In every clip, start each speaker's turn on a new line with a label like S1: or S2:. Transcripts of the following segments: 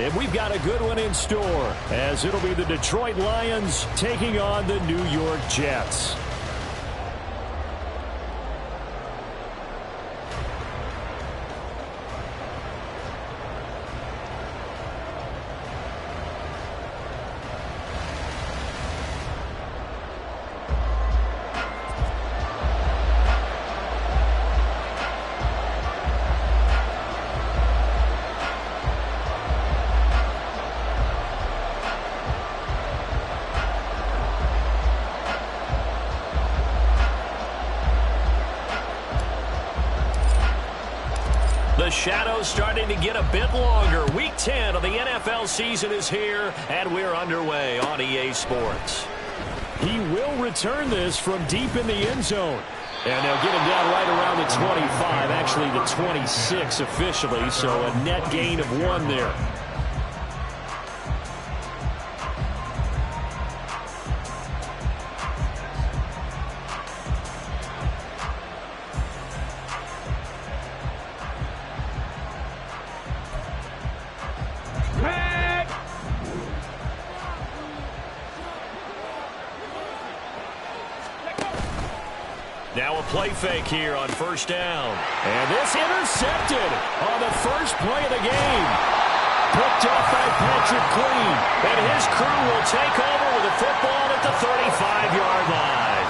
S1: And we've got a good one in store, as it'll be the Detroit Lions taking on the New York Jets.
S2: The shadow's starting to get a bit longer. Week 10 of the NFL season is here, and we're underway on EA Sports.
S1: He will return this from deep in the end zone. And they'll get him down right around the 25, actually the 26 officially, so a net gain of 1 there.
S2: Now a play fake here on first down.
S1: And this intercepted on the first play of the game. Picked up by Patrick Queen.
S2: And his crew will take over with the football at the 35-yard line.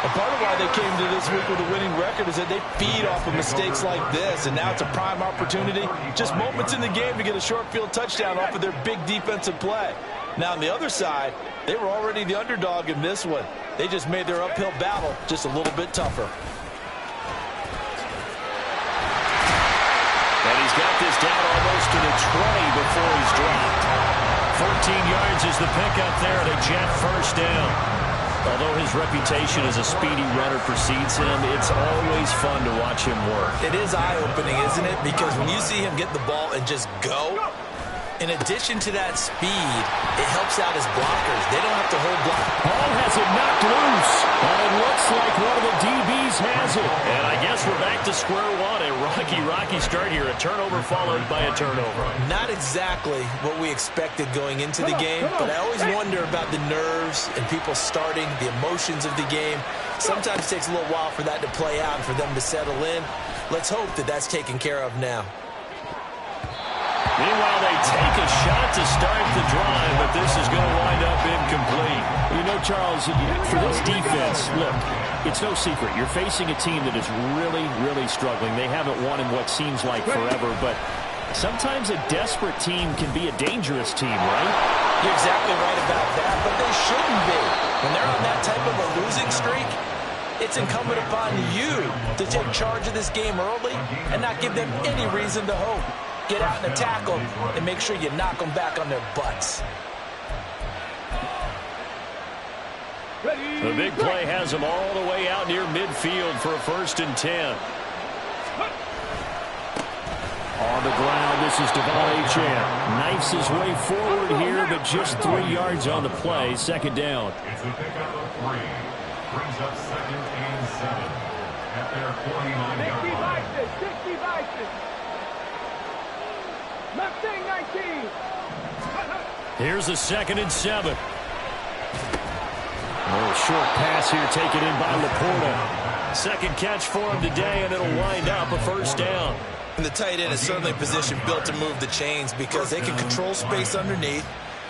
S3: And part of why they came to this week with a winning record is that they feed off of mistakes like this. And now it's a prime opportunity. Just moments in the game to get a short field touchdown off of their big defensive play. Now on the other side, they were already the underdog in this one. They just made their uphill battle just a little bit tougher.
S2: And he's got this down almost to the 20 before he's dropped. 14 yards is the pickup there at a Jet first down. Although his reputation as a speedy runner precedes him, it's always fun to watch him work.
S3: It is eye-opening, isn't it? Because when you see him get the ball and just go, in addition to that speed, it helps out his blockers. They don't have to hold block.
S1: Ball has it knocked loose. And it looks like one of the DBs has it.
S2: And I guess we're back to square one. A rocky start here. A turnover followed by a turnover.
S3: Not exactly what we expected going into the game, but I always wonder about the nerves and people starting, the emotions of the game. Sometimes it takes a little while for that to play out and for them to settle in. Let's hope that that's taken care of now.
S2: Meanwhile, they take a shot to start the drive, but this is going to wind up incomplete.
S1: You know, Charles, for this defense, look, it's no secret. You're facing a team that is really, really struggling. They haven't won in what seems like forever, but sometimes a desperate team can be a dangerous team, right?
S3: You're exactly right about that, but they shouldn't be. When they're on that type of a losing streak, it's incumbent upon you to take charge of this game early and not give them any reason to hope. Get out and attack them and make sure you knock them back on their butts.
S2: The big play has them all the way out near midfield for a 1st and 10.
S1: On the ground, this is Devon Achane. Knifes his way forward here, but just 3 yards on the play. 2nd down.
S4: It's a pickup of 3. Brings up 2nd and 7 at their 49-yard line.
S5: 60 devices. Mustang 19.
S2: Here's a 2nd and 7.
S1: Oh, short pass here taken in by Laporta.
S2: Second catch for him today, and it'll wind up a 1st down.
S3: And the tight end is certainly a position built to move the chains because they can control space underneath.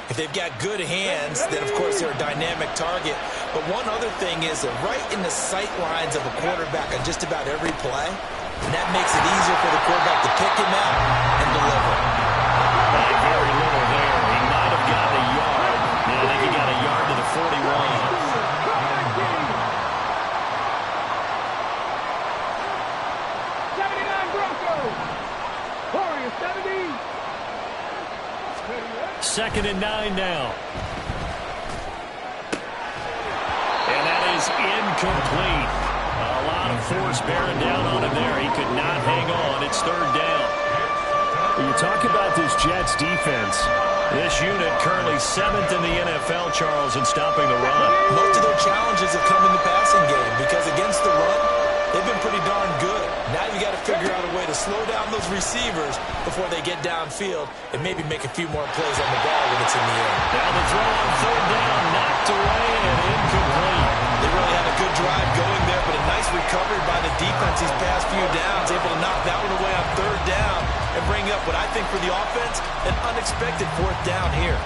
S3: If they've got good hands, then of course they're a dynamic target. But one other thing is that right in the sight lines of a quarterback on just about every play, and that makes it easier for the quarterback to pick him out and deliver.
S2: By very little there. He might have got a yard. I think he got a yard to the 41. Second and 9 now. And that is incomplete. A lot of force bearing down on him there. He could not hang on. It's 3rd down.
S1: When you talk about this Jets defense,
S2: this unit currently 7th in the NFL, Charles, in stopping the run.
S3: Most of their challenges have come in the passing game because against the run, they've been pretty darn good. Now you got to figure out a way to slow down those receivers before they get downfield and maybe make a few more plays on the ball when it's in the air.
S2: Now the throw on third down, knocked away and incomplete.
S3: They really had a good drive going there, but a nice recovery by the defense these past few downs, able to knock that one away on third down and bring up what I think for the offense, an unexpected fourth down here.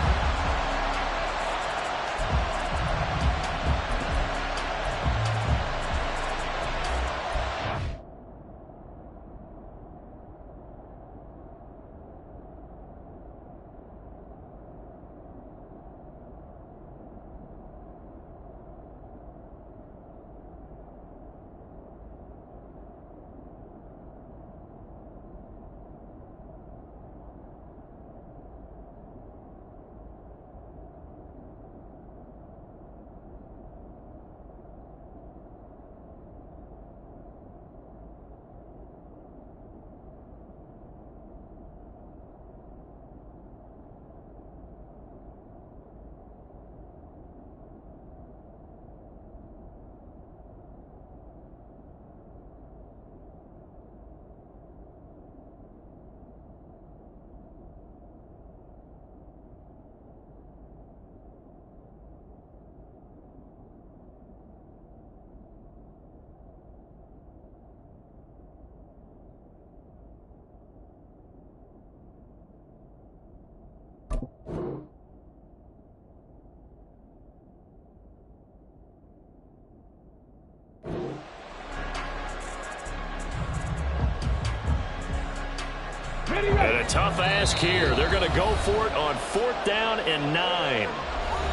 S2: And a tough ask here. They're going to go for it on fourth down and 9.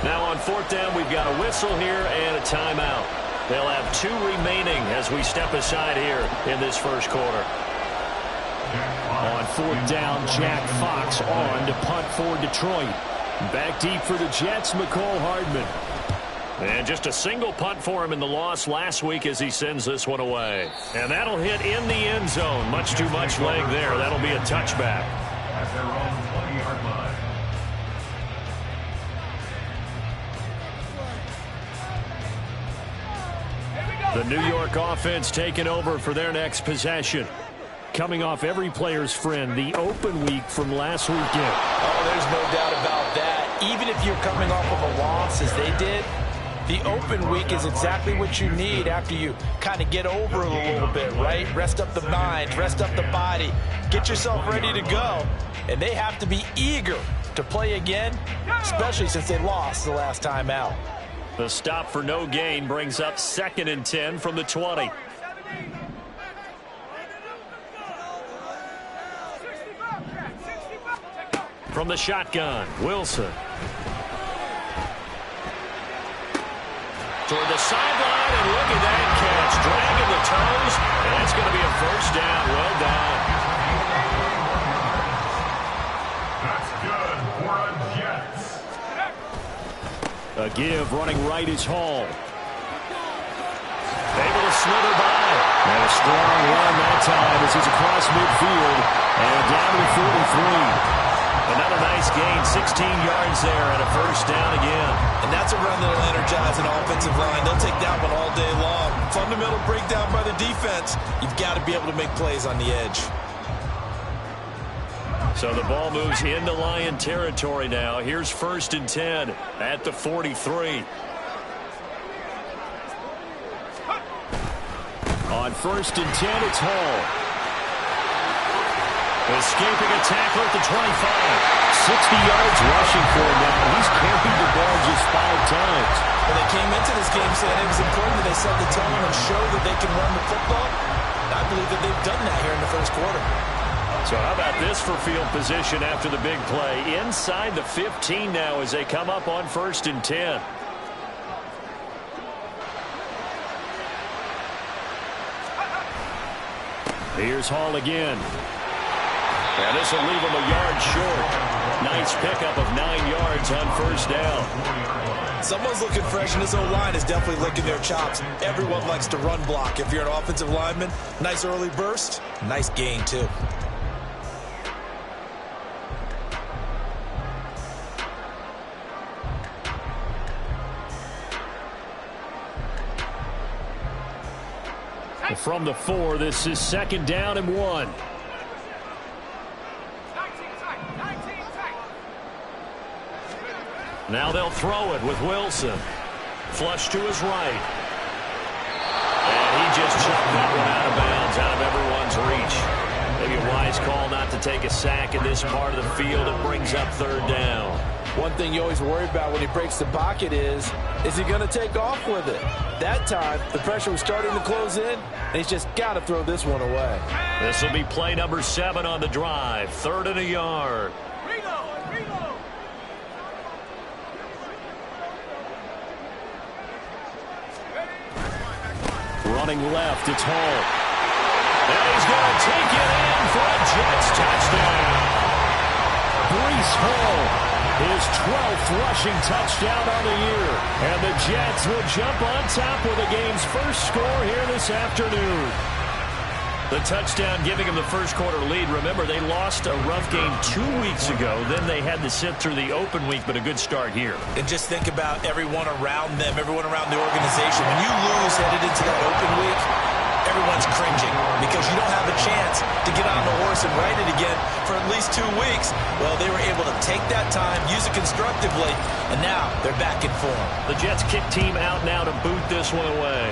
S2: Now on fourth down, we've got a whistle here and a timeout. They'll have 2 remaining as we step aside here in this first quarter.
S1: On fourth down, Jack Fox on to punt for Detroit. Back deep for the Jets, McCole Hardman.
S2: And just a single punt for him in the loss last week as he sends this one away. And that'll hit in the end zone. Much too much leg there. That'll be a touchback.
S4: At their own 20-yard line.
S1: The New York offense taking over for their next possession. Coming off every player's friend, the open week from last weekend.
S3: Oh, there's no doubt about that. Even if you're coming off of a loss as they did, the open week is exactly what you need after you kind of get over it a little bit, right? Rest up the mind, rest up the body, get yourself ready to go. And they have to be eager to play again, especially since they lost the last time out.
S2: The stop for no gain brings up 2nd and 10 from the 20. From the shotgun, Wilson. Toward the sideline, and look at that catch. Dragging the toes, and that's going to be a first down. Well done.
S4: That's good for a Jets.
S1: A give running right is Hall.
S2: Able to slither by.
S1: And a strong run that time as he's across midfield and down to the 43.
S2: Another nice gain, 16 yards there, and a first down again.
S3: And that's a run that'll energize an offensive line. They'll take that one all day long. Fundamental breakdown by the defense. You've got to be able to make plays on the edge.
S2: So the ball moves into Lion territory now. Here's 1st and 10 at the 43.
S1: On 1st and 10, it's Hall.
S2: Escaping a tackle at the 25.
S1: 60 yards rushing for him now. He's carried the ball just 5 times.
S3: When they came into this game saying it was important that they set the tone and show that they can run the football, I believe that they've done that here in the first quarter.
S2: So how about this for field position after the big play? Inside the 15 now as they come up on 1st and 10.
S1: Here's Hall again.
S2: And this will leave him a yard short. Nice pickup of 9 yards on first down.
S3: Someone's looking fresh, and this O-line is definitely licking their chops. Everyone likes to run block. If you're an offensive lineman, nice early burst, nice gain too.
S1: From the 4, this is 2nd down and 1.
S2: Now they'll throw it with Wilson. Flush to his right. And he just chucked that one out of bounds, out of everyone's reach. Maybe a wise call not to take a sack in this part of the field. It brings up 3rd down.
S3: One thing you always worry about when he breaks the pocket is he going to take off with it? That time, the pressure was starting to close in, and he's just got to throw this one away.
S2: This will be play number 7 on the drive. 3rd and a yard.
S1: Running left, it's Hall.
S2: And he's going to take it in for a Jets touchdown.
S1: Breece Hall, his 12th rushing touchdown on the year. And the Jets will jump on top with the game's first score here this afternoon.
S2: The touchdown giving them the first quarter lead. Remember, they lost a rough game 2 weeks ago. Then they had to sit through the open week, but a good start here.
S3: And just think about everyone around them, everyone around the organization. When you lose headed into that open week, everyone's cringing because you don't have a chance to get on the horse and ride it again for at least 2 weeks. Well, they were able to take that time, use it constructively, and now they're back in form.
S2: The Jets kick team out now to boot this one away.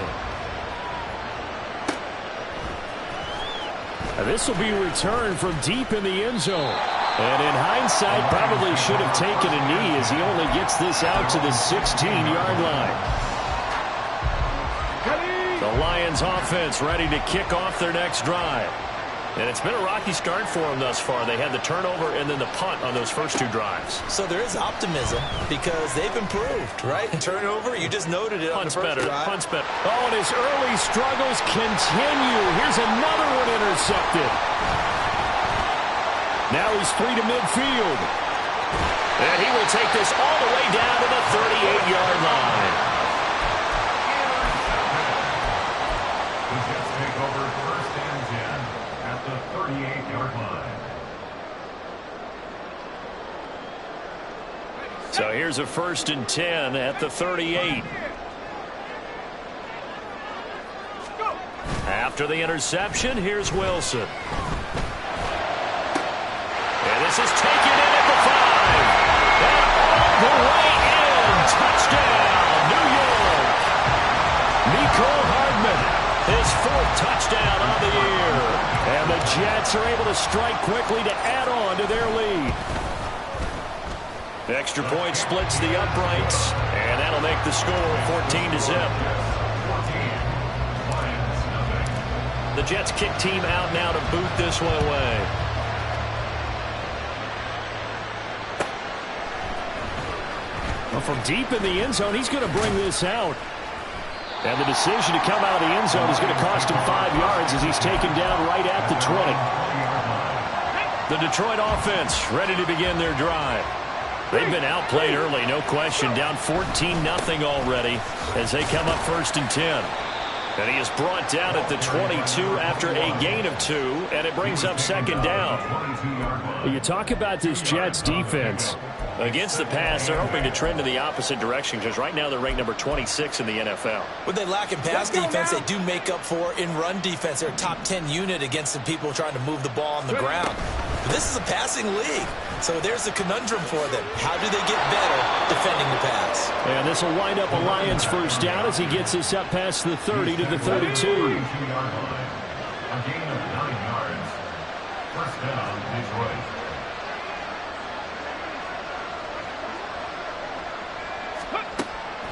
S1: This will be returned from deep in the end zone. And in hindsight, probably should have taken a knee as he only gets this out to the 16-yard line.
S2: The Lions offense ready to kick off their next drive. And it's been a rocky start for them thus far. They had the turnover and then the punt on those first 2 drives.
S3: So there is optimism because they've improved, right? Turnover, you just noted it on the first drive.
S2: Punt's better.
S1: Oh, and his early struggles continue. Here's another one intercepted. Now he's 3 to midfield.
S2: And he will take this all the way down to the 38-yard line.
S4: The Jets take over 1st and 10 at the 38-yard line.
S2: So here's a 1st and 10 at the 38. After the interception, here's Wilson. And this is taken in at the 5. And all the way in. Touchdown, New York.
S1: Mecole Hardman,
S2: His 4th touchdown on the year.
S1: and the Jets are able to strike quickly to add on to their lead.
S2: The extra point splits the uprights, and that'll make the score 14-0. The Jets kick team out now to boot this one away.
S1: Well, from deep in the end zone, he's going to bring this out. And the decision to come out of the end zone is going to cost him 5 yards as he's taken down right at the 20.
S2: The Detroit offense ready to begin their drive. They've been outplayed early, no question. Down 14-0 already as they come up 1st and 10. And he is brought down at the 22 after a gain of 2, and it brings up 2nd down.
S1: You talk about this Jets defense.
S2: Against the pass, they're hoping to trend in the opposite direction because right now they're ranked number 26 in the NFL.
S3: What they lack in pass defense, they do make up for in run defense. They're a top 10 unit against the people trying to move the ball on the ground. But this is a passing league, so there's a conundrum for them. How do they get better defending the pass?
S1: And this will wind up a Lions 1st down as he gets this up past the 30 to the 32.
S4: A gain of 9 yards. 1st down, Detroit.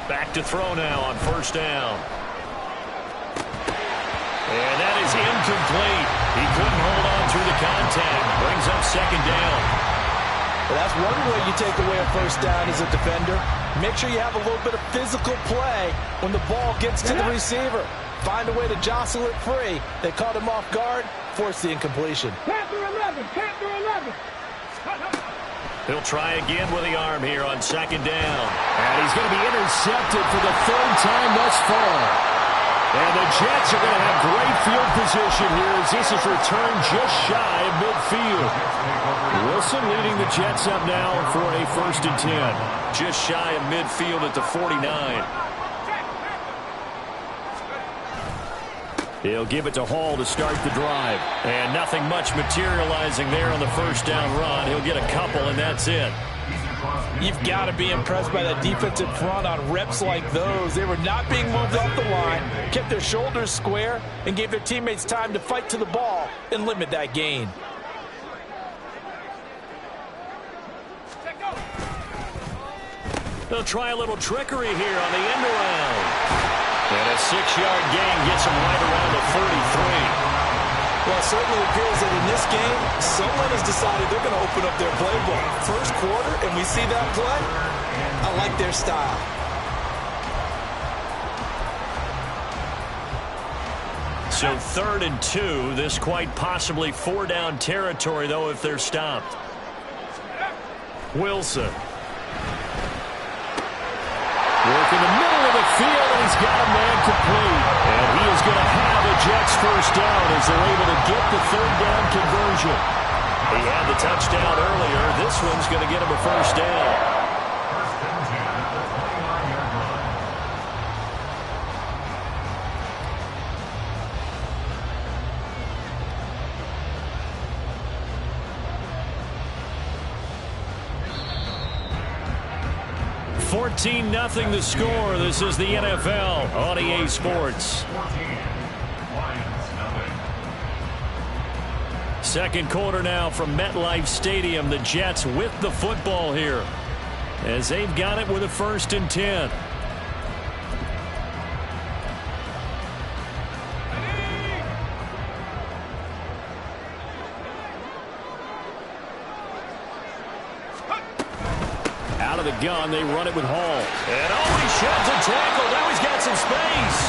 S2: Back to throw now on 1st down. And that is incomplete. He couldn't hold on through the contact. Brings up 2nd down.
S3: Well, that's one way you take away a 1st down as a defender. Make sure you have a little bit of physical play when the ball gets to the receiver. Find a way to jostle it free. They caught him off guard, force the incompletion.
S5: Panther 11, Panther 11.
S2: He'll try again with the arm here on 2nd down.
S1: And he's going to be intercepted for the 3rd time thus far. And the Jets are going to have great field position here as this is returned just shy of midfield. Wilson leading the Jets up now for a 1st and 10.
S2: Just shy of midfield at the 49.
S1: He'll give it to Hall to start the drive.
S2: And nothing much materializing there on the first down run. He'll get a couple, and that's it.
S3: You've got to be impressed by that defensive front on reps like those. They were not being moved off the line, kept their shoulders square, and gave their teammates time to fight to the ball and limit that gain.
S2: They'll try a little trickery here on the end around. And a 6-yard gain gets them right around the 33.
S3: Well, it certainly appears that in this game, someone has decided they're going to open up their playbook. First quarter, and we see that play. I like their style.
S2: So 3rd and 2. This quite possibly 4-down territory, though, if they're stopped.
S1: Wilson. Work in the middle of the field, and he's got a man complete. And he is going to have a Jets first down as they're able to get the 3rd down conversion.
S2: He had the touchdown earlier. This one's going to get him a first down. 14-0 the score. This is the NFL on EA Sports. Second quarter now from MetLife Stadium. The Jets with the football here as they've got it with a 1st and 10. Out of the gun, they run it with Hall. And he sheds a tackle. Now he's got some space.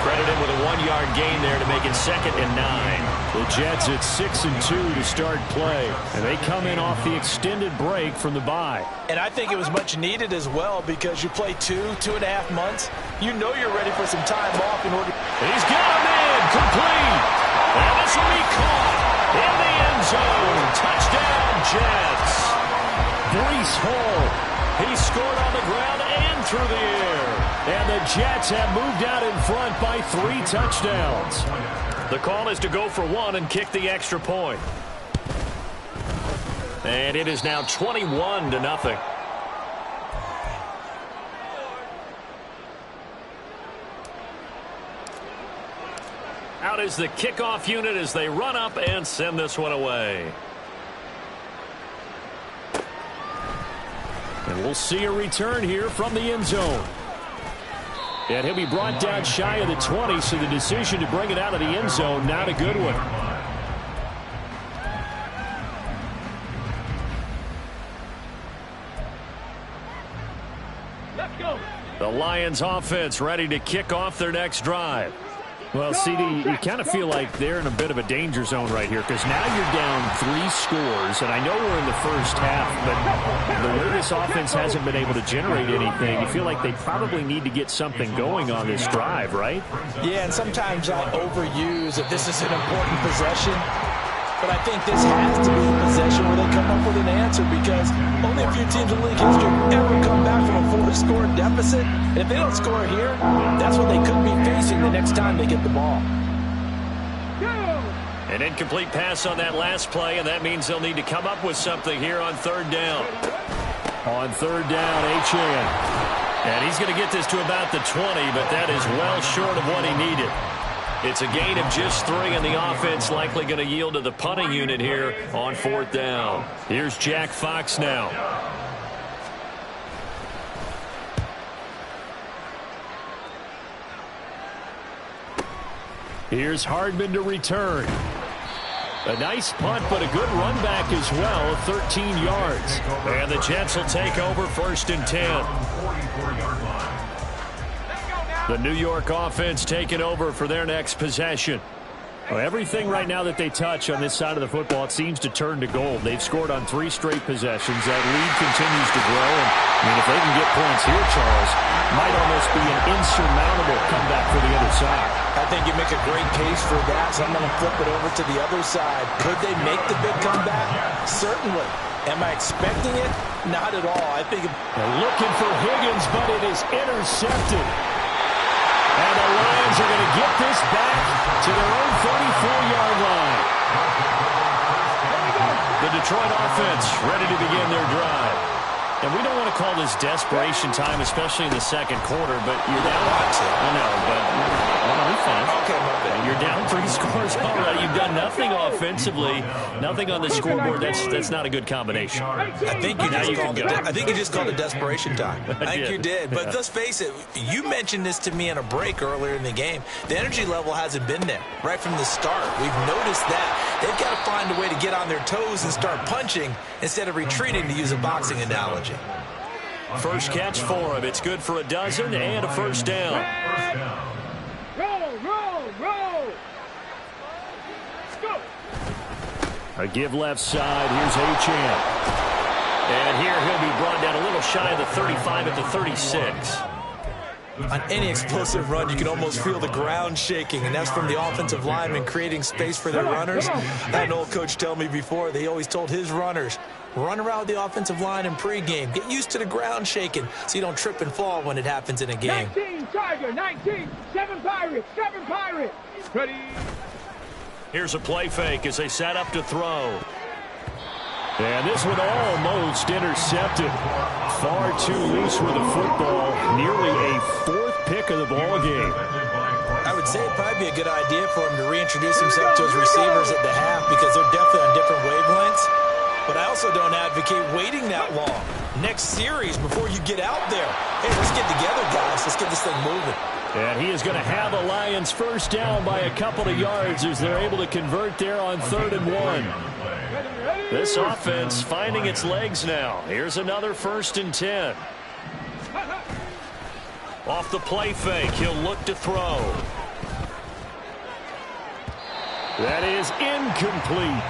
S2: Credit him with a 1-yard gain there to make it 2nd and 9.
S1: The Jets at 6 and 2 to start play. And they come in off the extended break from the bye.
S3: And I think it was much needed as well because you play 2.5 months. You know you're ready for some time off in order.
S2: He's got a man complete. And this will be caught in the end zone. Touchdown, Jets.
S1: Breece Hall.
S2: He scored on the ground and through the air.
S1: And the Jets have moved out in front by 3 touchdowns.
S2: The call is to go for 1 and kick the extra point. And it is now 21-0. Out is the kickoff unit as they run up and send this one away.
S1: And we'll see a return here from the end zone. And he'll be brought down shy of the 20, so the decision to bring it out of the end zone, not a good one.
S5: Let's go.
S2: The Lions offense ready to kick off their next drive.
S1: Well, CD, you kind of feel like they're in a bit of a danger zone right here because now you're down 3 scores, and I know we're in the first half, but the way this offense hasn't been able to generate anything, you feel like they probably need to get something going on this drive, right?
S3: Yeah, and sometimes I overuse that this is an important possession, but I think this has to be the possession where they come up with an answer because only a few teams in league history ever come back from a 4-score deficit. And if they don't score here, that's what they could be facing the next time they get the ball.
S2: An incomplete pass on that last play, and that means they'll need to come up with something here on 3rd down.
S1: On 3rd down, Achane.
S2: And he's going to get this to about the 20, but that is well short of what he needed. It's a gain of just 3, and the offense likely going to yield to the punting unit here on 4th down. Here's Jack Fox now.
S1: Here's Hardman to return. A nice punt, but a good run back as well, 13 yards.
S2: And the Jets will take over 1st and 10.
S1: The New York offense taking over for their next possession. Well, everything right now that they touch on this side of the football, it seems to turn to gold. They've scored on 3 straight possessions. That lead continues to grow. And, I mean, if they can get points here, Charles, might almost be an insurmountable comeback for the other side.
S3: I think you make a great case for that, so I'm going to flip it over to the other side. Could they make the big comeback? Certainly. Am I expecting it? Not at all. I think
S1: they're looking for Higgins, but it is intercepted. And the Lions Lions are going to get this back to their own 34-yard line. The Detroit offense ready to begin their drive. And we don't want to call this desperation time, especially in the second quarter, but you're down. I know, but we're fine.
S3: Okay, my bad.
S1: You're down 3 scores already. You've done nothing offensively, nothing on the scoreboard. That's not a good combination.
S3: I think you just called it desperation time. I think you did. But let's face it, you mentioned this to me in a break earlier in the game. The energy level hasn't been there right from the start. We've noticed that. They've got to find a way to get on their toes and start punching instead of retreating, to use a boxing analogy.
S1: First catch for him. It's good for a dozen and a first down.
S5: Roll. Let's go.
S1: A give left side. Here's Achane. And here he'll be brought down a little shy of the 35 at the 36.
S3: On any explosive run, you can almost feel the ground shaking, and that's from the offensive linemen creating space for their runners. I had an old coach tell me before, they always told his runners, run around the offensive line in pregame. Get used to the ground shaking so you don't trip and fall when it happens in a game.
S5: 19 Tiger, 19, 7 Pirates. Ready.
S1: Here's a play fake as they set up to throw. And this one almost intercepted. Far too loose with the football. Nearly a 4th pick of the ball game.
S3: I would say it'd probably be a good idea for him to reintroduce himself to his receivers at the half, because they're definitely on different wavelengths. But I also don't advocate waiting that long. Next series before you get out there. Hey, let's get together, guys. Let's get this thing moving.
S1: And he is going to have a Lions first down by a couple of yards as they're able to convert there on 3rd and 1. This offense finding its legs now. Here's another 1st and 10. Off the play fake, he'll look to throw. That is incomplete.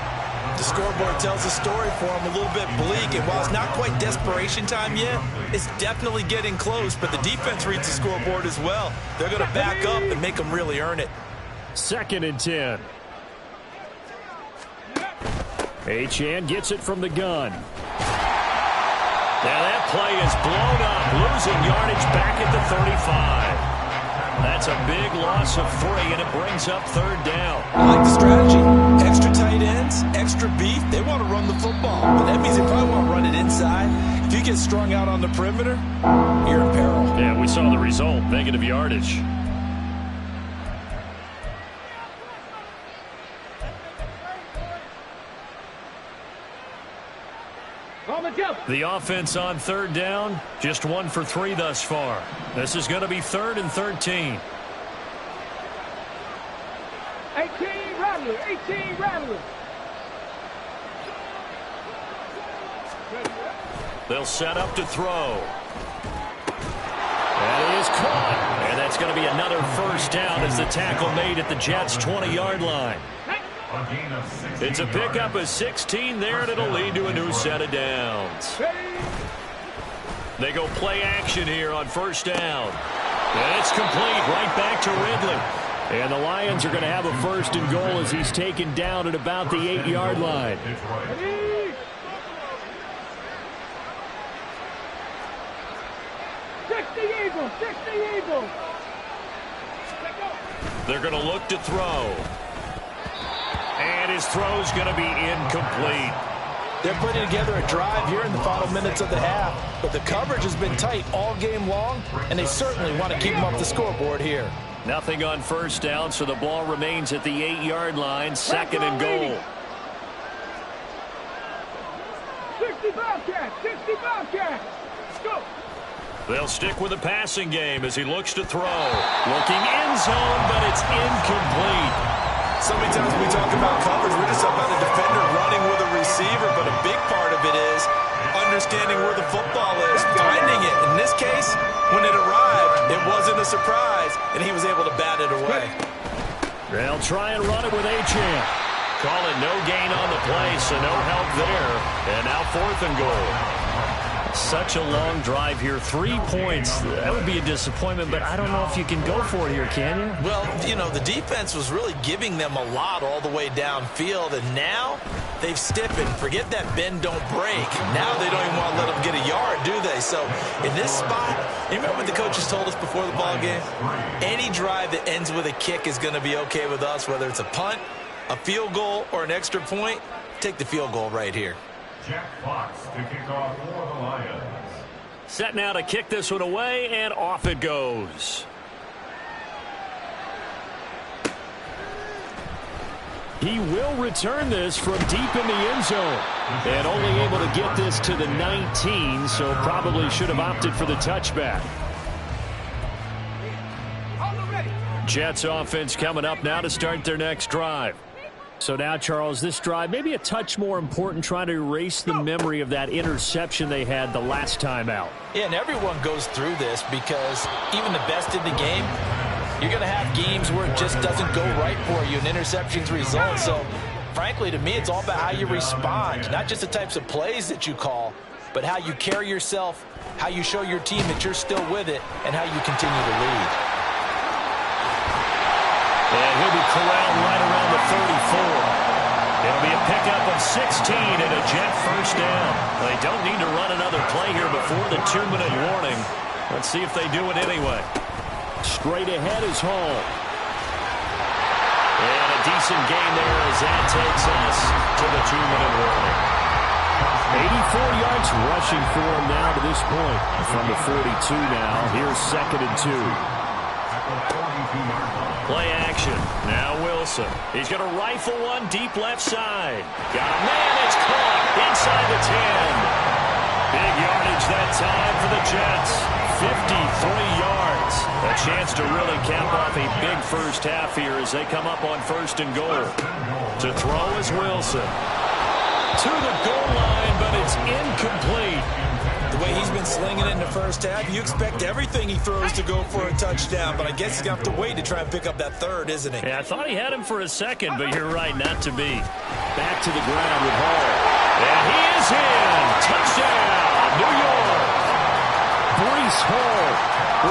S3: The scoreboard tells a story for him, a little bit bleak, and while it's not quite desperation time yet, it's definitely getting close, but the defense reads the scoreboard as well. They're going to back up and make them really earn it.
S1: 2nd and 10. Achane gets it from the gun. Now that play is blown up, losing yardage back at the 35. That's a big loss of 3, and it brings up 3rd down.
S3: I like the strategy. Extra tight ends, extra beef. They want to run the football, but that means they probably want to run it inside. If you get strung out on the perimeter, you're in peril.
S1: Yeah, we saw the result, negative yardage. The offense on 3rd down, just 1 for 3 thus far. This is going to be 3rd and 13.
S5: 18 Rattler.
S1: They'll set up to throw. That is caught. And that's going to be another first down as the tackle made at the Jets' 20-yard line. It's a pickup of 16 there, and it'll lead to a new set of downs. They go play action here on 1st down. And it's complete right back to Ridley. And the Lions are going to have a 1st and goal as he's taken down at about the 8-yard line.
S5: Eagles.
S1: They're going to look to throw. And his throw's going to be incomplete.
S3: They're putting together a drive here in the final minutes of the half, but the coverage has been tight all game long, and they certainly want to keep them off the scoreboard here.
S1: Nothing on 1st down, so the ball remains at the 8-yard line, 2nd and goal.
S5: 60 Bobcats. Let's go.
S1: They'll stick with the passing game as he looks to throw. Looking end zone, but it's incomplete.
S3: So many times when we talk about coverage, we're just about a defender running with a receiver, but a big part of it is understanding where the football is, finding it. In this case, when it arrived, it wasn't a surprise, and he was able to bat it away.
S1: They'll try and run it with Achane. Call it no gain on the play, so no help there. And now 4th and goal. Such a long drive here. 3 points. That would be a disappointment, but I don't know if you can go for it here, can you?
S3: Well, you know, the defense was really giving them a lot all the way downfield, and now they've stiffened. Forget that bend, don't break. Now they don't even want to let them get a yard. do they? So in this spot, you remember what the coaches told us before the ball game? Any drive that ends with a kick is going to be okay with us, whether it's a punt, a field goal, or an extra point. Take the field goal right here.
S4: Jack Fox to kick off for the Lions.
S1: Set now to kick this one away, and off it goes. He will return this from deep in the end zone. And only able to get this to the 19, so probably should have opted for the touchback. Jets offense coming up now to start their next drive. So now, Charles, this drive maybe a touch more important, trying to erase the memory of that interception they had the last time out.
S3: Yeah, and everyone goes through this because even the best in the game, you're going to have games where it just doesn't go right for you, and interceptions result. So, frankly, to me, it's all about how you respond, not just the types of plays that you call, but how you carry yourself, how you show your team that you're still with it, and how you continue to lead.
S1: And he'll be corralled right around the 34. It'll be a pickup of 16 and a Jet first down. They don't need to run another play here before the 2-minute warning. Let's see if they do it anyway. Straight ahead is Hall. And a decent gain there as that takes us to the 2-minute warning. 84 yards rushing for him now to this point. From the 42 now, here's 2nd and 2. Play action. Now Wilson. He's going to rifle one deep left side. Got a man. It's caught inside the 10. Big yardage that time for the Jets. 53 yards. A chance to really cap off a big first half here as they come up on 1st and goal. To throw is Wilson. To the goal line, but it's incomplete.
S3: The way he's been slinging it in the first half, you expect everything he throws to go for a touchdown, but I guess he's going to have to wait to try and pick up that third, isn't he?
S1: Yeah, I thought he had him for a second, but you're right, not to be. Back to the ground with Hall. And he is in. Touchdown, New York. Breece Hall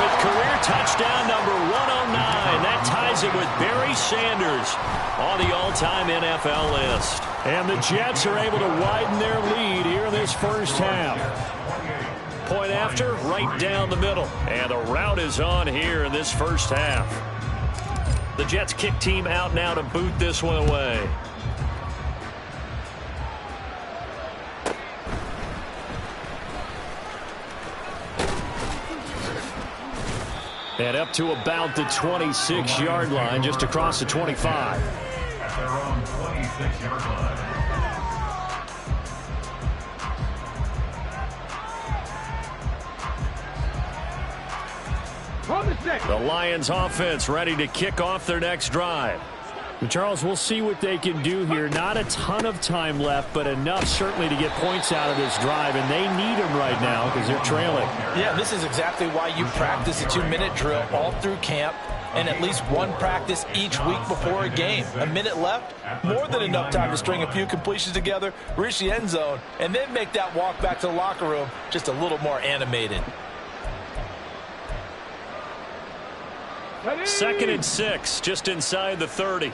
S1: with career touchdown number 109. That ties it with Barry Sanders on the all-time NFL list. And the Jets are able to widen their lead here in this first half. Point after, right down the middle. And the route is on here in this first half. The Jets kick team out now to boot this one away. And up to about the 26-yard line, just across the 25.
S4: At their own 26-yard line.
S1: The Lions offense ready to kick off their next drive. Charles, we'll see what they can do here. Not a ton of time left, but enough certainly to get points out of this drive, and they need them right now because they're trailing.
S3: Yeah, this is exactly why you practice a 2-minute drill all through camp and at least one practice each week before a game. A minute left, more than enough time to string a few completions together, reach the end zone, and then make that walk back to the locker room just a little more animated.
S1: 2nd and 6, just inside the 30.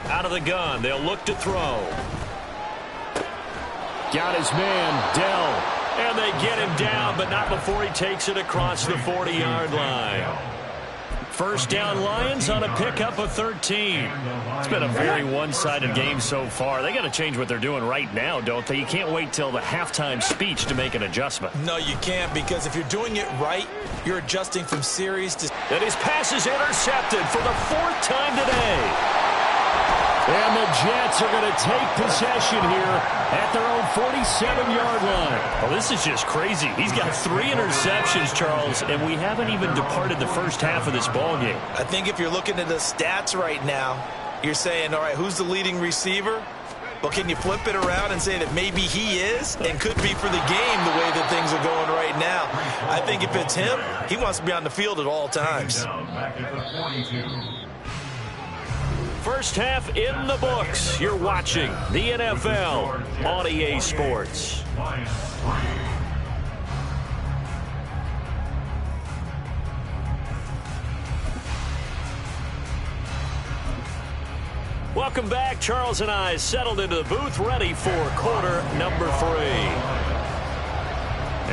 S1: Out of the gun, they'll look to throw. Got his man, Dell. And they get him down, but not before he takes it across the 40-yard line. First down Lions on a pickup of 13. It's been a very one-sided game so far. They got to change what they're doing right now, don't they? You can't wait till the halftime speech to make an adjustment.
S3: No, you can't, because if you're doing it right, you're adjusting from series to...
S1: And his pass is intercepted for the 4th time today. And the Jets are going to take possession here at their own 47-yard line. Well, this is just crazy. He's got 3 interceptions, Charles, and we haven't even departed the first half of this ballgame.
S3: I think if you're looking at the stats right now, you're saying, all right, who's the leading receiver? Well, can you flip it around and say that maybe he is and could be for the game the way that things are going right now? I think if it's him, he wants to be on the field at all times.
S4: Back at the 42.
S1: First half in the books. You're watching the NFL on EA Sports.
S2: welcome back. Charles and I settled into the booth, ready for quarter number 3.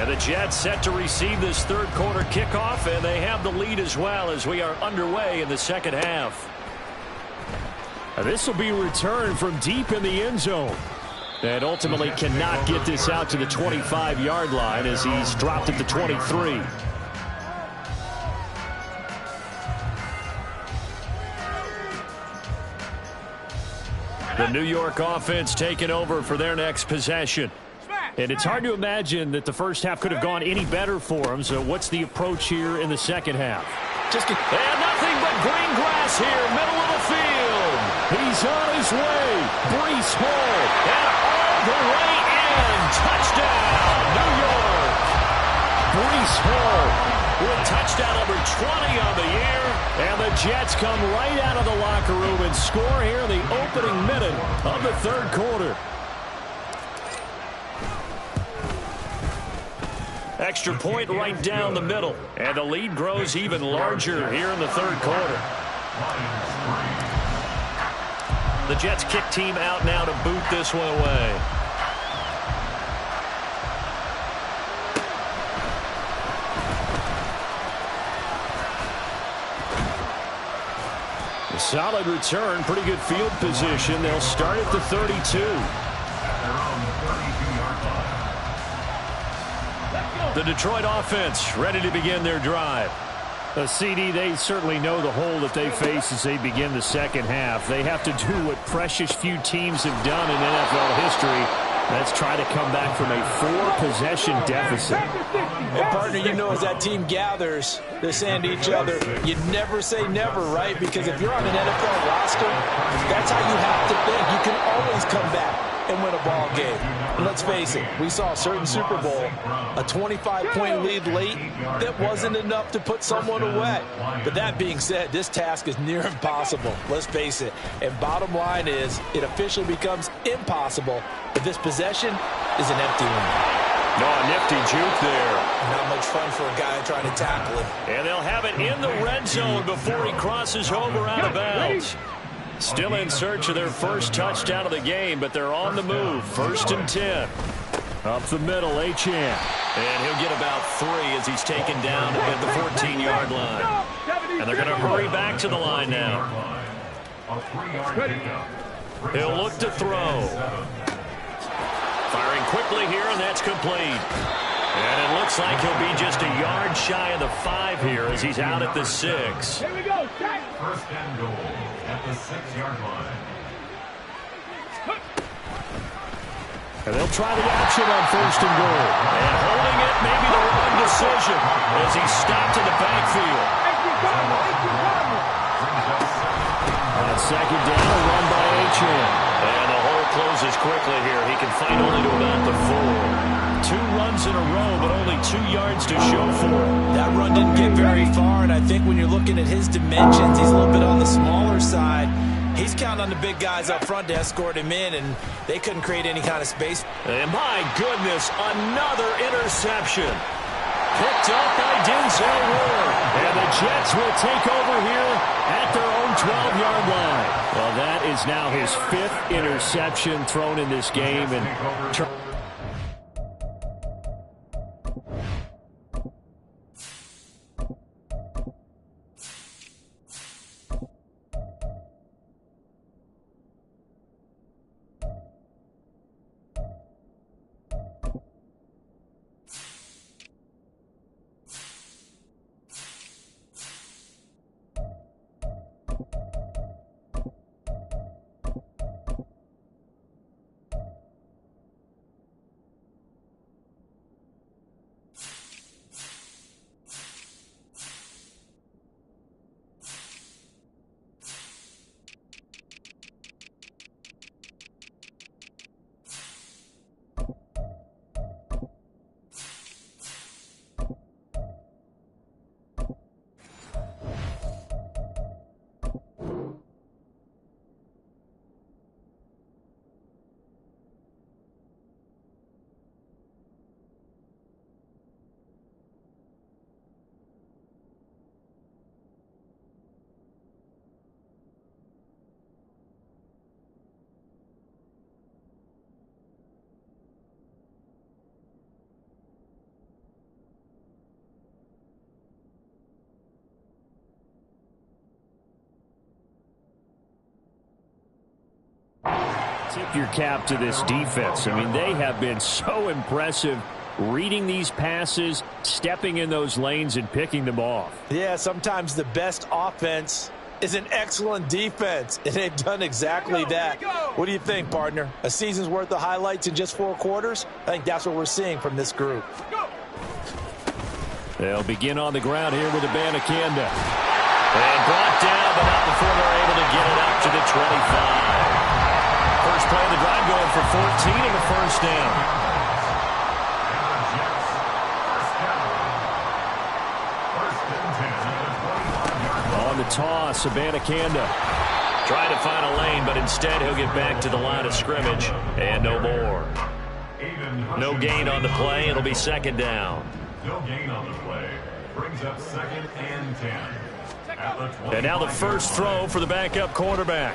S2: And the Jets set to receive this third quarter kickoff, and they have the lead as well as we are underway in the second half.
S1: This will be a return from deep in the end zone. And ultimately cannot get this out to the 25-yard line as he's dropped at the 23.
S2: The New York offense taking over for their next possession.
S1: And it's hard to imagine that the first half could have gone any better for them. So what's the approach here in the second half?
S2: And nothing but green grass here, middle of the field.
S1: He's on his way. Breece Hall.
S2: And all the way in. Touchdown, New York.
S1: Breece Hall
S2: with touchdown number 20 on the year.
S1: And the Jets come right out of the locker room and score here in the opening minute of the third quarter.
S2: Extra point right down the middle. And the lead grows even larger here in the third quarter. The Jets kick team out now to boot this one away.
S1: A solid return, pretty good field position. They'll start at the 32.
S2: The Detroit offense ready to begin their drive.
S1: CD, they certainly know the hole that they face as they begin the second half. They have to do what precious few teams have done in NFL history. Let's try to come back from a 4-possession deficit.
S3: And partner, you know, as that team gathers, they're saying to each other, you never say never, right? Because if you're on an NFL roster, that's how you have to think. You can always come back and win a ball game. And let's face it, we saw a certain Super Bowl, a 25-point lead late that wasn't enough to put someone away. But that being said, this task is near impossible. Let's face it. And bottom line is, it officially becomes impossible if this possession is an empty one.
S2: No, a nifty juke there.
S3: Not much fun for a guy trying to tackle it.
S2: And they'll have it in the red zone before he crosses over out of bounds. Still in search of their first touchdown of the game, but they're on the move. 1st and 10.
S1: Up the middle, Achane.
S2: And he'll get about 3 as he's taken down at the 14-yard line. And they're going to hurry back to the line now. He'll look to throw. Firing quickly here, and that's complete. And it looks like he'll be just a yard shy of the 5 here as he's out at the 6.
S5: Here we go.
S4: 1st and goal at the 6-yard line.
S1: And they'll try the action on 1st and goal.
S2: And holding it may be the wrong decision as he's stopped in the backfield.
S1: On 2nd down, a run by Achane.
S2: And the hole closes quickly here. He can find only to about the 4.
S1: 2 runs in a row, but only 2 yards to show for it.
S3: That run didn't get very far, and I think when you're looking at his dimensions, he's a little bit on the smaller side. He's counting on the big guys up front to escort him in, and they couldn't create any kind of space.
S2: And my goodness, another interception. Picked up by Denzel Ward.
S1: And the Jets will take over here at their own 12-yard line. Well, that is now his 5th interception thrown in this game. And Tip your cap to this defense. I mean, they have been so impressive reading these passes, stepping in those lanes, and picking them off.
S3: Yeah, sometimes the best offense is an excellent defense, and they've done exactly that. What do you think, partner? A season's worth of highlights in just 4 quarters? I think that's what we're seeing from this group.
S1: They'll begin on the ground here with Abanikanda. And brought down, but not before they're able to get it up to the 25. First play of the drive going for 14 and a first down. On the toss, Abanikanda trying to find a lane, but instead he'll get back to the line of scrimmage and no more. No gain on the play. It'll be second down.
S4: No gain on the play. Brings up 2nd and 10.
S1: And now the first throw for the backup quarterback.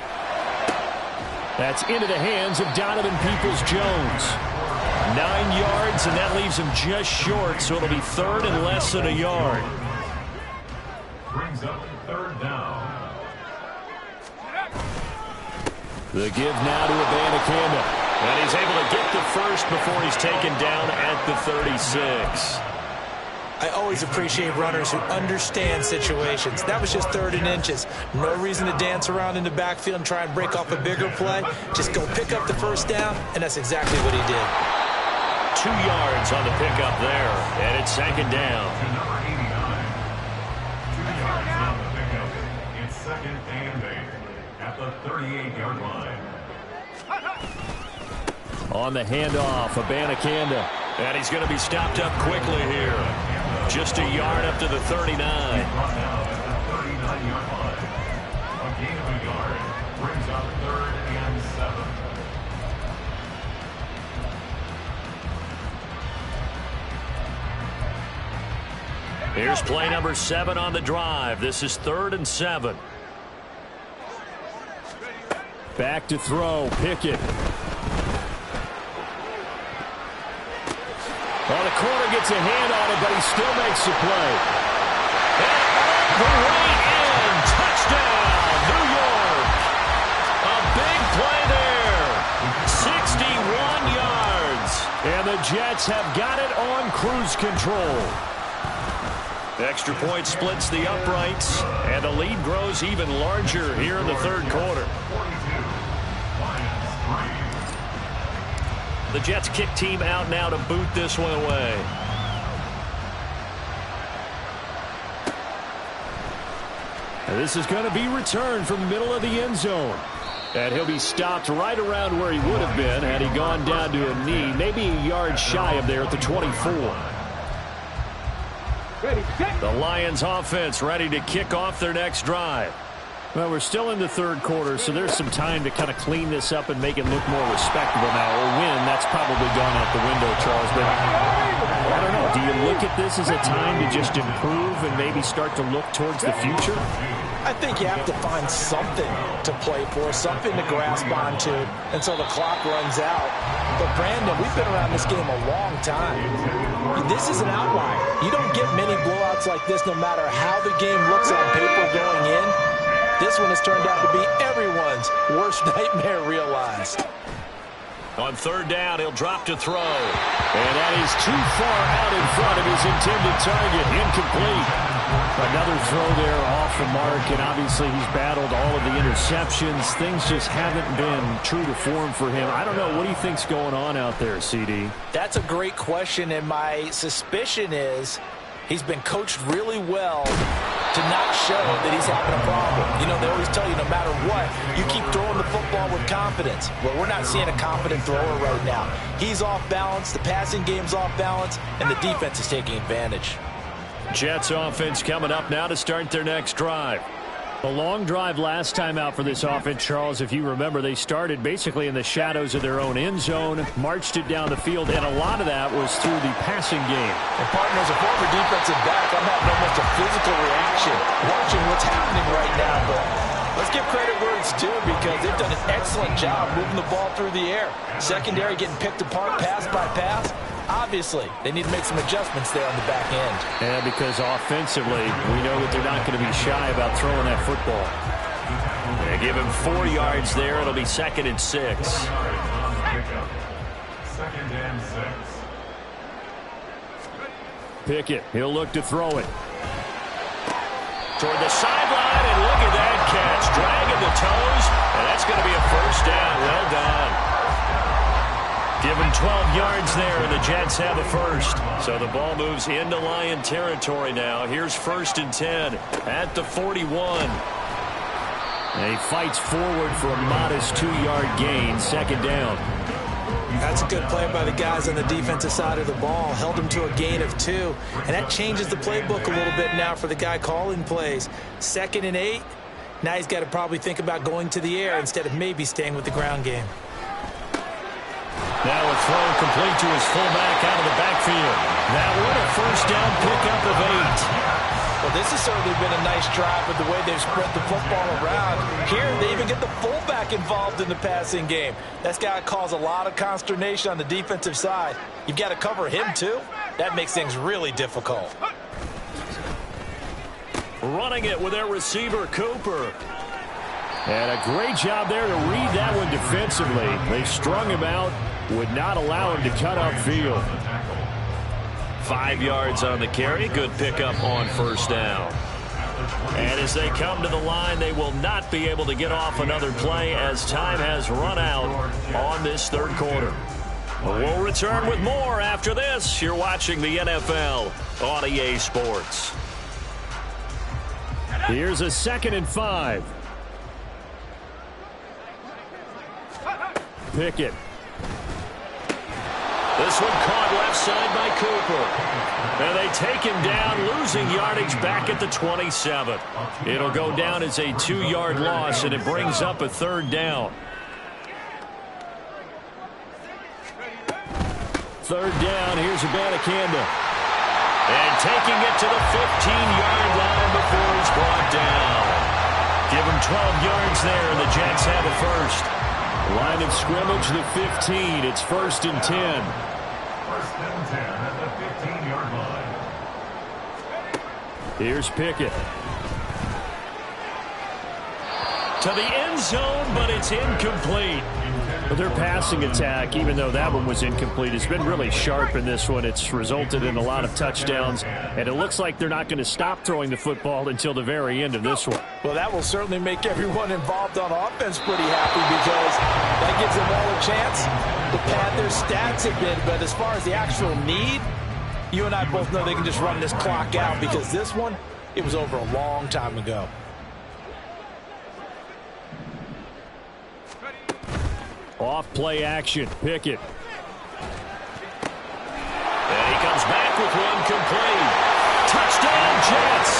S1: That's into the hands of Donovan Peoples-Jones. 9 yards, and that leaves him just short, so it'll be 3rd and less than a yard.
S4: Brings up 3rd down.
S1: The give now to Abanikanda. And he's able to get the first before he's taken down at the 36.
S3: I always appreciate runners who understand situations. That was just 3rd and inches. No reason to dance around in the backfield and try and break off a bigger play. Just go pick up the first down, and that's exactly what he did.
S1: 2 yards on the pickup there, and it's second down.
S4: To number 89. 2 yards on the pickup. It's 2nd and 8 at the 38-yard line.
S1: On the handoff, Abanikanda. And he's going to be stopped up quickly here. Just a yard up to the 39.
S4: Brought down at the 39-yard line. A gain of a yard brings up 3rd and 7.
S1: Here's play number 7 on the drive. This is 3rd and 7. Back to throw, Pickett. Well, the corner gets a hand on it, but he still makes the play. And the way in, touchdown, New York. A big play there, 61 yards. And the Jets have got it on cruise control. Extra point splits the uprights, and the lead grows even larger here in the 3rd quarter. The Jets kick team out now to boot this one away. And this is going to be returned from the middle of the end zone. And he'll be stopped right around where he would have been had he gone down to a knee, maybe a yard shy of there at the 24. The Lions offense ready to kick off their next drive. Well, we're still in the 3rd quarter, so there's some time to kind of clean this up and make it look more respectable now. Or win, that's probably gone out the window, Charles. But I don't know. Do you look at this as a time to just improve and maybe start to look towards the future?
S3: I think you have to find something to play for, something to grasp onto until the clock runs out. But, Brandon, we've been around this game a long time. This is an outlier. You don't get many blowouts like this no matter how the game looks on paper going in. This one has turned out to be everyone's worst nightmare realized.
S1: On 3rd down, he'll drop to throw. And that is too far out in front of his intended target. Incomplete. Another throw there off the mark, and obviously he's battled all of the interceptions. Things just haven't been true to form for him. I don't know. What do you think's going on out there, CD?
S3: That's a great question, and my suspicion is he's been coached really well to not show that he's having a problem. You know, they always tell you no matter what, you keep throwing the football with confidence. Well, we're not seeing a confident thrower right now. He's off balance, the passing game's off balance, and the defense is taking advantage.
S1: Jets offense coming up now to start their next drive. A long drive last time out for this offense, Charles. If you remember, they started basically in the shadows of their own end zone, marched it down the field, and a lot of that was through the passing game.
S3: And partner, as a former defensive back, I'm having almost a physical reaction watching what's happening right now. But let's give credit where it's due because they've done an excellent job moving the ball through the air. Secondary getting picked apart pass by pass. Obviously, they need to make some adjustments there on the back end.
S1: Yeah, because offensively, we know that they're not going to be shy about throwing that football. They
S2: They give him 4 yards there. It'll be 2nd and 6.
S4: 2nd and 6.
S1: Pickett, he'll look to throw it.
S2: Toward the sideline, and look at that catch. Dragging the toes, and that's going to be a first down. Well done. Give him 12 yards there, and the Jets have a first. So the ball moves into Lion territory now. Here's 1st and 10 at the 41.
S1: And he fights forward for a modest 2-yard gain, 2nd down.
S3: That's a good play by the guys on the defensive side of the ball. Held them to a gain of 2. And that changes the playbook a little bit now for the guy calling plays. 2nd and 8. Now he's got to probably think about going to the air instead of maybe staying with the ground game.
S2: Now a throw complete to his fullback out of the backfield. That one a first down pickup of 8.
S3: Well, this has certainly been a nice drive with the way they've spread the football around. Here, they even get the fullback involved in the passing game. That's got to cause a lot of consternation on the defensive side. You've got to cover him, too. That makes things really difficult.
S2: Running it with their receiver, Cooper.
S1: And a great job there to read that one defensively. They strung him out, would not allow him to cut upfield.
S2: 5 yards on the carry. Good pickup on first down. And as they come to the line, they will not be able to get off another play as time has run out on this 3rd quarter. We'll return with more after this. You're watching the NFL on EA Sports.
S1: Here's a 2nd and 5. Pickett.
S2: This one caught left side by Cooper. And they take him down, losing yardage back at the 27. It'll go down as a 2-yard loss, and it brings up a 3rd down.
S1: 3rd down, here's Abanikanda.
S2: And taking it to the 15-yard line before he's brought down. Give him 12 yards there, and the Jets have a first.
S1: Line of scrimmage, the 15. It's 1st and 10.
S4: 1st and 10 at the 15-yard line.
S1: Here's Pickett.
S2: To the end zone, but it's incomplete.
S1: Their passing attack, even though that one was incomplete, has been really sharp in this one. It's resulted in a lot of touchdowns, and it looks like they're not going to stop throwing the football until the very end of this one.
S3: Well, that will certainly make everyone involved on offense pretty happy because that gives them all a chance to pad their stats a bit. But as far as the actual need, you and I both know they can just run this clock out because this one, it was over a long time ago.
S1: Off play action, Pickett.
S2: And he comes back with one complete. Touchdown, Jets.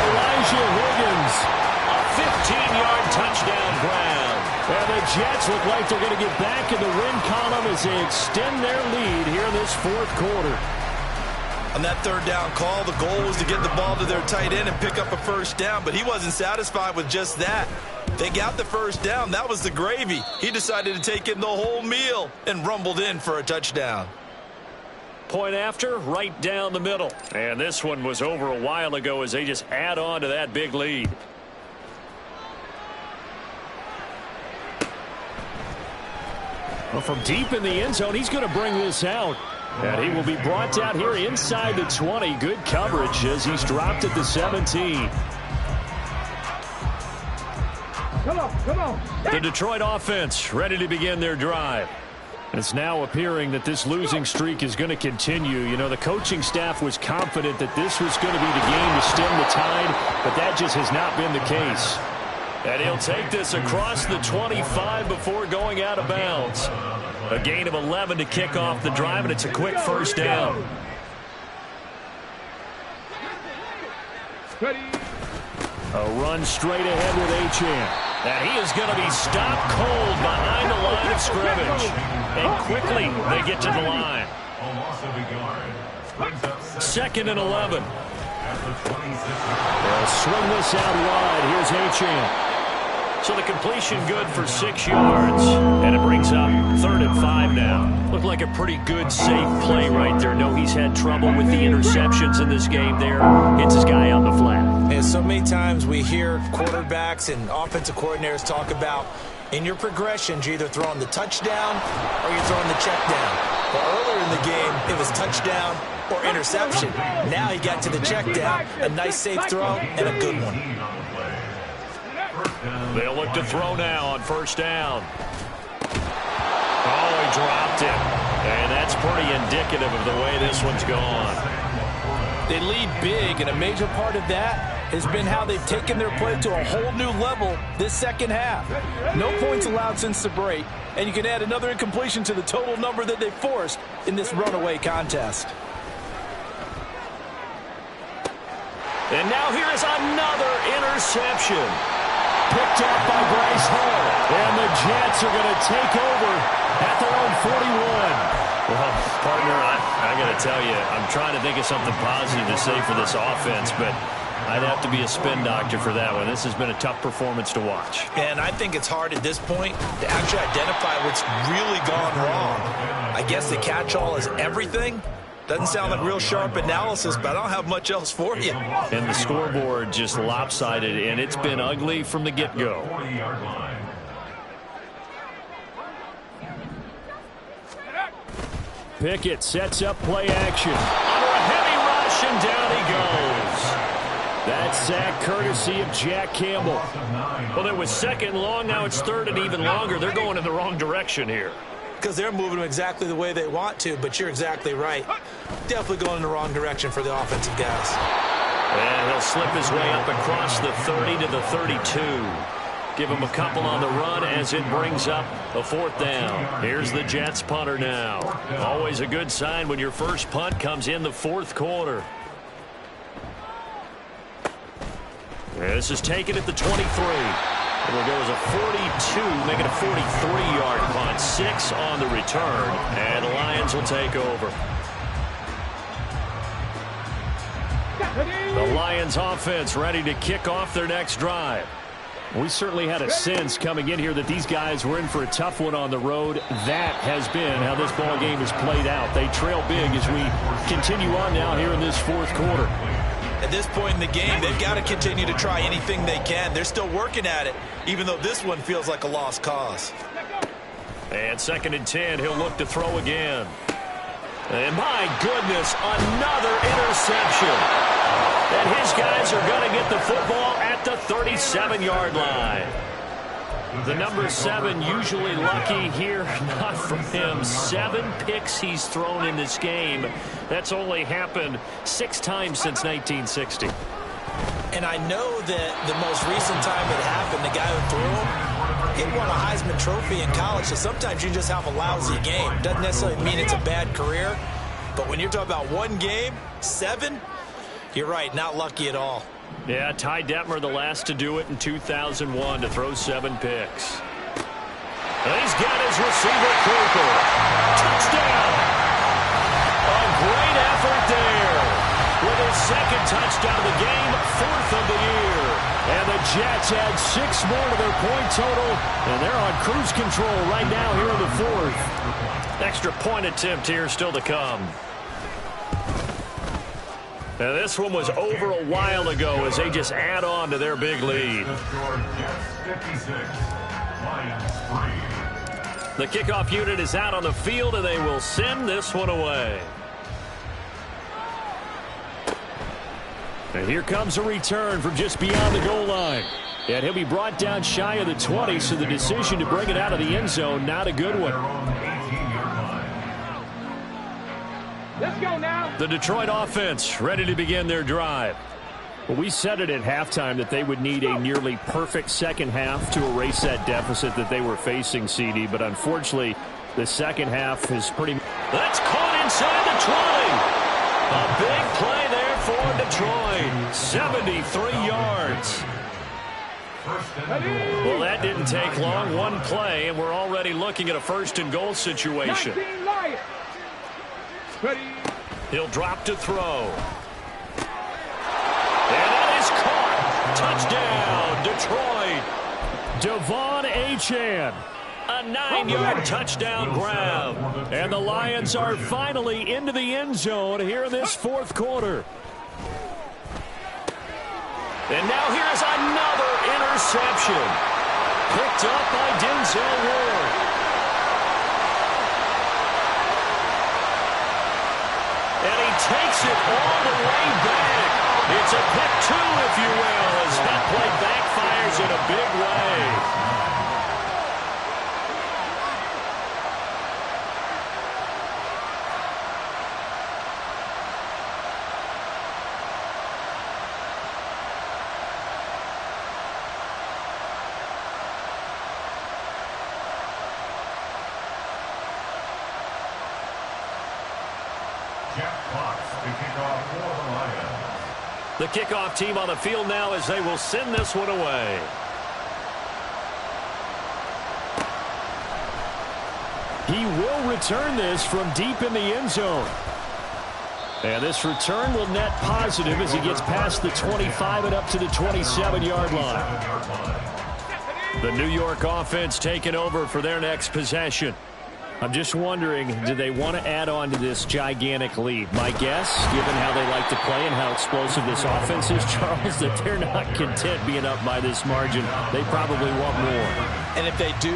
S1: Elijah Higgins.
S2: A 15-yard touchdown grab.
S1: And the Jets look like they're going to get back in the win column as they extend their lead here in this 4th quarter.
S3: On that 3rd down call, the goal was to get the ball to their tight end and pick up a first down, but he wasn't satisfied with just that. They got the first down. That was the gravy. He decided to take in the whole meal and rumbled in for a touchdown.
S2: Point after, right down the middle. And this one was over a while ago as they just add on to that big lead.
S1: Well, from deep in the end zone, he's going to bring this out. And he will be brought down here inside the 20. Good coverage as he's dropped at the 17.
S5: Come on.
S1: The Detroit offense ready to begin their drive. It's now appearing that this losing streak is going to continue. You know, the coaching staff was confident that this was going to be the game to stem the tide, but that just has not been the case.
S2: And he'll take this across the 25 before going out of bounds. A gain of 11 to kick off the drive, and it's a quick first down.
S1: A run straight ahead with Achane.
S2: And he is going to be stopped cold behind the line of scrimmage. And quickly they get to the line.
S1: 2nd and 11. They'll swing this out wide. Here's Achane.
S2: So the completion good for 6 yards. And it brings up 3rd and 5 now. Looked like a pretty good, safe play right there. No, he's had trouble with the interceptions in this game there. Hits his guy out in the flat.
S3: And so many times we hear quarterbacks and offensive coordinators talk about in your progressions, you're either throwing the touchdown or you're throwing the check down. Well, earlier in the game, it was touchdown or interception. Now he got to the check down. A nice safe throw and a good one.
S2: They'll look to throw now on 1st down. Oh, he dropped it. And that's pretty indicative of the way this one's gone.
S3: They lead big, and a major part of that has been how they've taken their play to a whole new level this second half. No points allowed since the break, and you can add another incompletion to the total number that they forced in this runaway contest.
S2: And now here is another interception. Picked up by Bryce Hall.
S1: And the Jets are going to take over at their own 41.
S2: Well, partner, I got to tell you, I'm trying to think of something positive to say for this offense, but I'd have to be a spin doctor for that one. This has been a tough performance to watch.
S3: And I think it's hard at this point to actually identify what's really gone wrong. I guess the catch-all is everything. Doesn't sound like real sharp analysis, but I don't have much else for you.
S2: And the scoreboard just lopsided, and it's been ugly from the get-go.
S1: Pickett sets up play action.
S2: Under a heavy rush, and down he goes.
S1: That's sack courtesy of Jack Campbell.
S2: Well, it was 2nd and long. Now it's 3rd and even longer. They're going in the wrong direction here.
S3: Because they're moving them exactly the way they want to, but you're exactly right. Definitely going in the wrong direction for the offensive guys.
S2: And he'll slip his way up across the 30 to the 32. Give him a couple on the run as it brings up a 4th down. Here's the Jets punter now. Always a good sign when your first punt comes in the 4th quarter. This is taken at the 23. It'll go as a 42, make it a 43-yard punt. 6 on the return, and the Lions will take over. The Lions offense ready to kick off their next drive.
S1: We certainly had a sense coming in here that these guys were in for a tough one on the road. That has been how this ball game has played out. They trail big as we continue on now here in this 4th quarter.
S3: At this point in the game, they've got to continue to try anything they can. They're still working at it, even though this one feels like a lost cause.
S2: And 2nd and 10, he'll look to throw again. And my goodness, another interception. And his guys are going to get the football at the 37-yard line. The number 7 usually lucky here, not from him. 7 picks he's thrown in this game. That's only happened 6 times since 1960.
S3: And I know that the most recent time it happened, the guy who threw him, he won a Heisman Trophy in college, so sometimes you just have a lousy game. Doesn't necessarily mean it's a bad career, but when you're talking about one game, 7, you're right, not lucky at all.
S2: Yeah, Ty Detmer the last to do it in 2001 to throw 7 picks. And he's got his receiver Cooper. Touchdown! A great effort there. With his 2nd touchdown of the game, 4th of the year.
S1: And the Jets add 6 more to their point total, and they're on cruise control right now here in the 4th.
S2: Extra point attempt here still to come. Now this one was over a while ago as they just add on to their big lead. The kickoff unit is out on the field, and they will send this one away.
S1: And here comes a return from just beyond the goal line. And he'll be brought down shy of the 20, so the decision to bring it out of the end zone, not a good one.
S5: Let's go now.
S1: The Detroit offense ready to begin their drive. Well, we said it at halftime that they would need a nearly perfect second half to erase that deficit that they were facing, CD. But unfortunately, the second half is pretty...
S2: That's caught inside the 20. A big play there for Detroit. 73 yards. Well, that didn't take long. One play, and we're already looking at a 1st and goal situation. He'll drop to throw. And that is caught. Touchdown, Detroit.
S1: Devon Achane. A 9-yard touchdown grab. And the Lions are finally into the end zone here in this fourth quarter. And now here's another interception. Picked up by Denzel Ward. And he takes it all the way back. It's a pick two, if you will, as that play backfires in a big way. The kickoff team on the field now as they will send this one away. He will return this from deep in the end zone. And this return will net positive as he gets past the 25 and up to the 27-yard line. The New York offense taking over for their next possession. I'm just wondering, do they want to add on to this gigantic lead? My guess, given how they like to play and how explosive this offense is, Charles, that they're not content being up by this margin. They probably want more.
S3: And if they do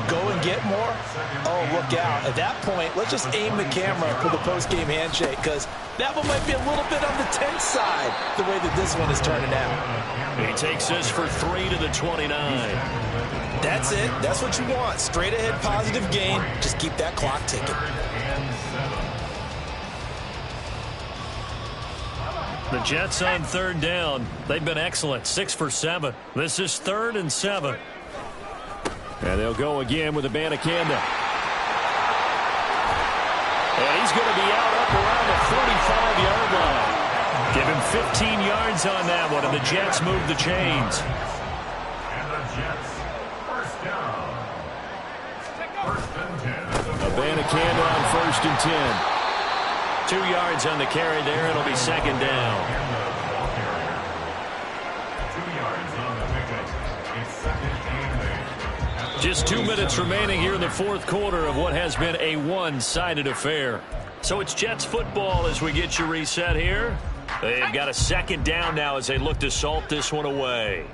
S3: go and get more, oh, look out. At that point, let's just aim the camera for the post-game handshake, because that one might be a little bit on the tense side, the way that this one is turning out.
S1: He takes this for 3 to the 29.
S3: That's it. That's what you want. Straight ahead positive gain. Just keep that clock ticking.
S1: The Jets on third down. They've been excellent. 6 for 7. This is 3rd and 7. And they'll go again with Abanikanda. And he's going to be out up around the 45-yard line. Give him 15 yards on that one, and the Jets move the chains.
S4: And the Jets, first down. First and 10.
S1: Abanikanda on 1st and 10. 2 yards on the carry there. It'll be 2nd down.
S4: 2 yards on the pickup. It's 2nd and 8.
S1: Just 2 minutes remaining here in the fourth quarter of what has been a one-sided affair. So it's Jets football as we get you reset here. They've got a 2nd down now as they look to salt this one away.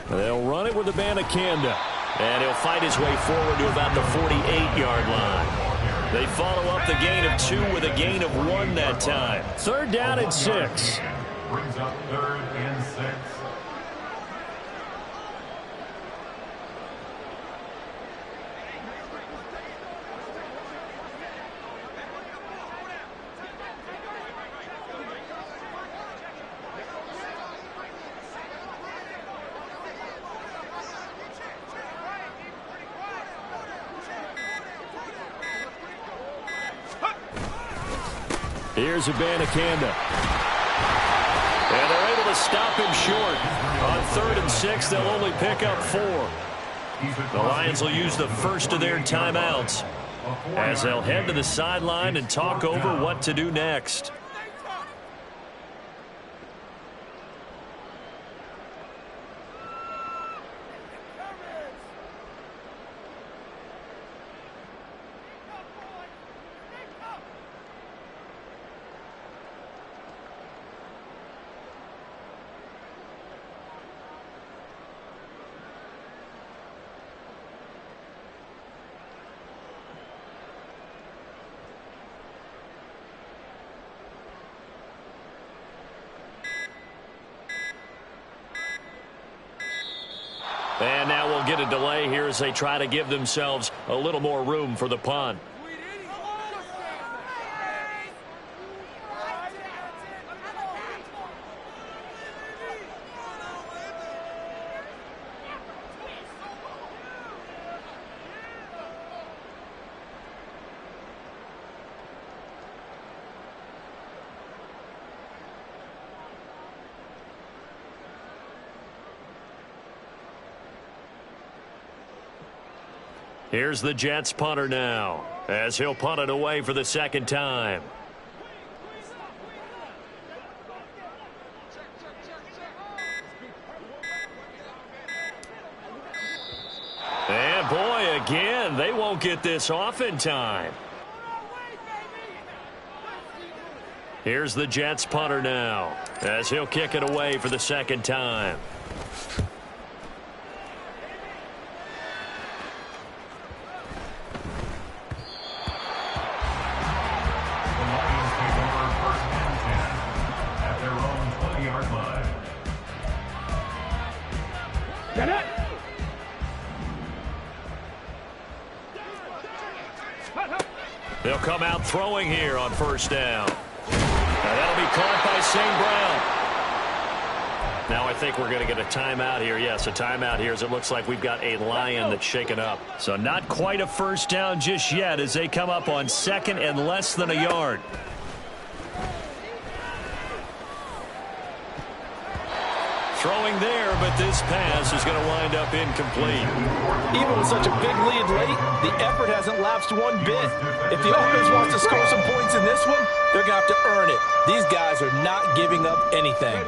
S1: They'll run it with Abanikanda. And he'll fight his way forward to about the 48-yard line. They follow up the gain of 2 with a gain of 1 that time. 3rd down and 6.
S4: Brings up 3rd and 6.
S1: Here's Abanikanda. And they're able to stop him short. On 3rd and 6, they'll only pick up 4. The Lions will use the first of their timeouts as they'll head to the sideline and talk over what to do next. And now we'll get a delay here as they try to give themselves a little more room for the punt. Here's the Jets punter now, as he'll punt it away for the 2nd time.
S2: boy, again, they won't get this off in time. Here's the Jets punter now, as he'll kick it away for the second time. They'll come out throwing here on first down. And that'll be caught by St. Brown. Now I think we're going to get a timeout here. Yes, a timeout here as it looks like we've got a lion that's shaken up.
S1: So not quite a first down just yet as they come up on second and less than a yard.
S2: Throwing there, but this pass is going to wind up incomplete.
S3: Even with such a big lead late, the effort hasn't lapsed one bit. If the offense wants to score some points in this one, they're going to have to earn it. These guys are not giving up anything.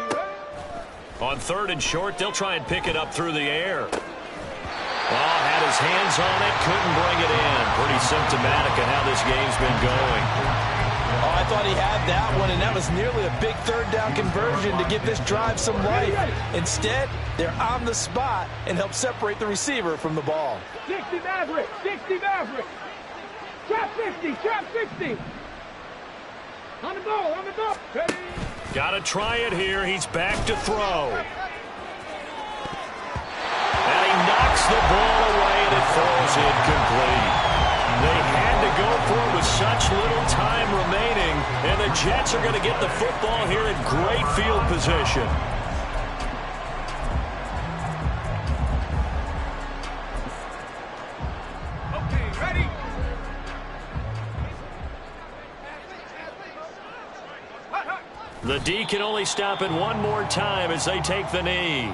S2: On third and short, they'll try and pick it up through the air. Well, had his hands on it, couldn't bring it in. Pretty symptomatic of how this game's been going.
S3: Oh, I thought he had that one, and that was nearly a big third down conversion to give this drive some life. Instead, they're on the spot and help separate the receiver from the ball.
S5: 60 Maverick, 60 Maverick. Trap 50, trap 50. On the ball, on the ball. Ready.
S2: Got to try it here. He's back to throw. And he knocks the ball away, and it falls incomplete. They had to go for it with such little time remaining, and the Jets are going to get the football here in great field position.
S5: Okay, ready.
S2: The D can only stop it one more time as they take the knee.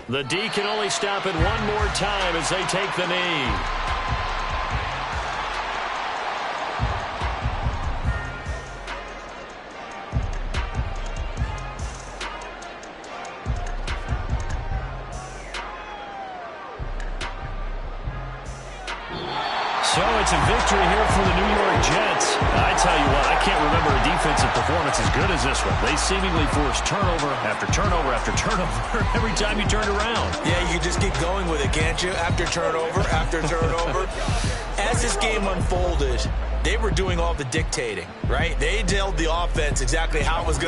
S2: The D can only stop it one more time as they take the knee.
S1: So it's a victory here for the New York Jets. I tell you what, I can't remember a defensive performance as good as this one. They seemingly forced turnover after turnover after turnover every time you turned around.
S3: Yeah, you just keep going with it, can't you? After turnover, after turnover. As this game unfolded, they were doing all the dictating, right? They told the offense exactly how it was going to